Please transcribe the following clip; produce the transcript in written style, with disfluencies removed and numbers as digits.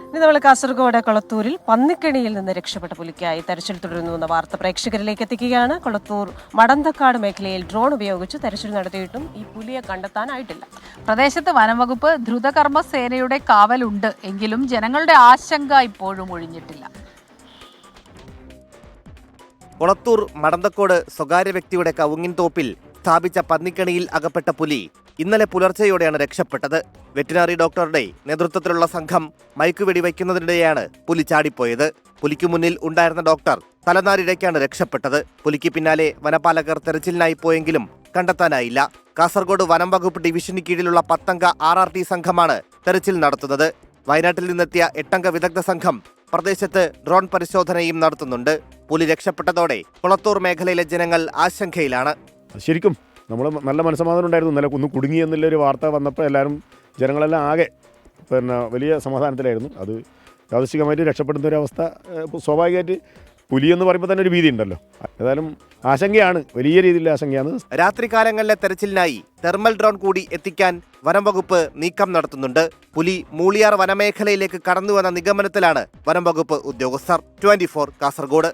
ഇനി നമ്മൾ കാസർഗോഡ് കൊളത്തൂരിൽ പന്നിക്കണിയിൽ നിന്ന് രക്ഷപ്പെട്ട പുലിക്കായി തെരച്ചിൽ തുടരുന്നുവെന്ന വാർത്ത പ്രേക്ഷകരിലേക്ക് എത്തിക്കുകയാണ്. കൊളത്തൂർ മടന്തക്കാട് മേഖലയിൽ ഡ്രോൺ ഉപയോഗിച്ച് തെരച്ചിൽ നടത്തിയിട്ടും ഈ പുലിയെ കണ്ടെത്താനായിട്ടില്ല. പ്രദേശത്ത് വനംവകുപ്പ് ദ്രുതകർമ്മ സേനയുടെ കാവലുണ്ട് എങ്കിലും ജനങ്ങളുടെ ആശങ്ക ഇപ്പോഴും ഒഴിഞ്ഞിട്ടില്ല. കൊളത്തൂർ മടന്തക്കോട് സ്വകാര്യ വ്യക്തിയുടെ കവുങ്ങിൻ തോപ്പിൽ സ്ഥാപിച്ച പന്നിക്കണിയിൽ അകപ്പെട്ട പുലി ഇന്നലെ പുലർച്ചെയോടെയാണ് രക്ഷപ്പെട്ടത്. വെറ്റിനറി ഡോക്ടറുടെ നേതൃത്വത്തിലുള്ള സംഘം മയക്കുവെടി വയ്ക്കുന്നതിനിടെയാണ് പുലി ചാടിപ്പോയത്. പുലിക്കു മുന്നിൽ ഉണ്ടായിരുന്ന ഡോക്ടർ തലനാരിഴയ്ക്കാണ് രക്ഷപ്പെട്ടത്. പുലിക്ക് പിന്നാലെ വനപാലകർ തെരച്ചിലിനായി പോയെങ്കിലും കണ്ടെത്താനായില്ല. കാസർഗോഡ് വനം വകുപ്പ് ഡിവിഷന് കീഴിലുള്ള 10 അംഗ RRT സംഘമാണ് തെരച്ചിൽ നടത്തുന്നത്. വയനാട്ടിൽ നിന്നെത്തിയ 8 അംഗ വിദഗ്ധ സംഘം പ്രദേശത്ത് ഡ്രോൺ പരിശോധനയും നടത്തുന്നുണ്ട്. പുലി രക്ഷപ്പെട്ടതോടെ കൊളത്തൂർ മേഖലയിലെ ജനങ്ങൾ ആശങ്കയിലാണ്. ശരിക്കും നമ്മൾ നല്ല മനസ്സമാധാനം ഉണ്ടായിരുന്നു. ഇന്നലെ ഒന്ന് കുടുങ്ങി എന്നുള്ളൊരു വാർത്ത വന്നപ്പോൾ എല്ലാവരും ജനങ്ങളെല്ലാം ആകെ വലിയ സമാധാനത്തിലായിരുന്നു. അത് യാദൃശ്ചികമായിട്ട് രക്ഷപ്പെടുന്ന ഒരു അവസ്ഥ സ്വാഭാവികമായിട്ട് പുലി എന്ന് പറയുമ്പോൾ തന്നെ ഒരു ഭീതി ഉണ്ടല്ലോ. ഏതായാലും ആശങ്കയാണ്, വലിയ രീതിയിലുള്ള ആശങ്കയാണ്. രാത്രികാലങ്ങളിലെ തെരച്ചിലിനായി തെർമൽ ഡ്രോൺ കൂടി എത്തിക്കാൻ വനം വകുപ്പ് നീക്കം നടത്തുന്നുണ്ട്. പുലി മൂളിയാർ വനമേഖലയിലേക്ക് കടന്നുവന്ന നിഗമനത്തിലാണ് വനം വകുപ്പ് ഉദ്യോഗസ്ഥർ. 24 കാസർഗോഡ്.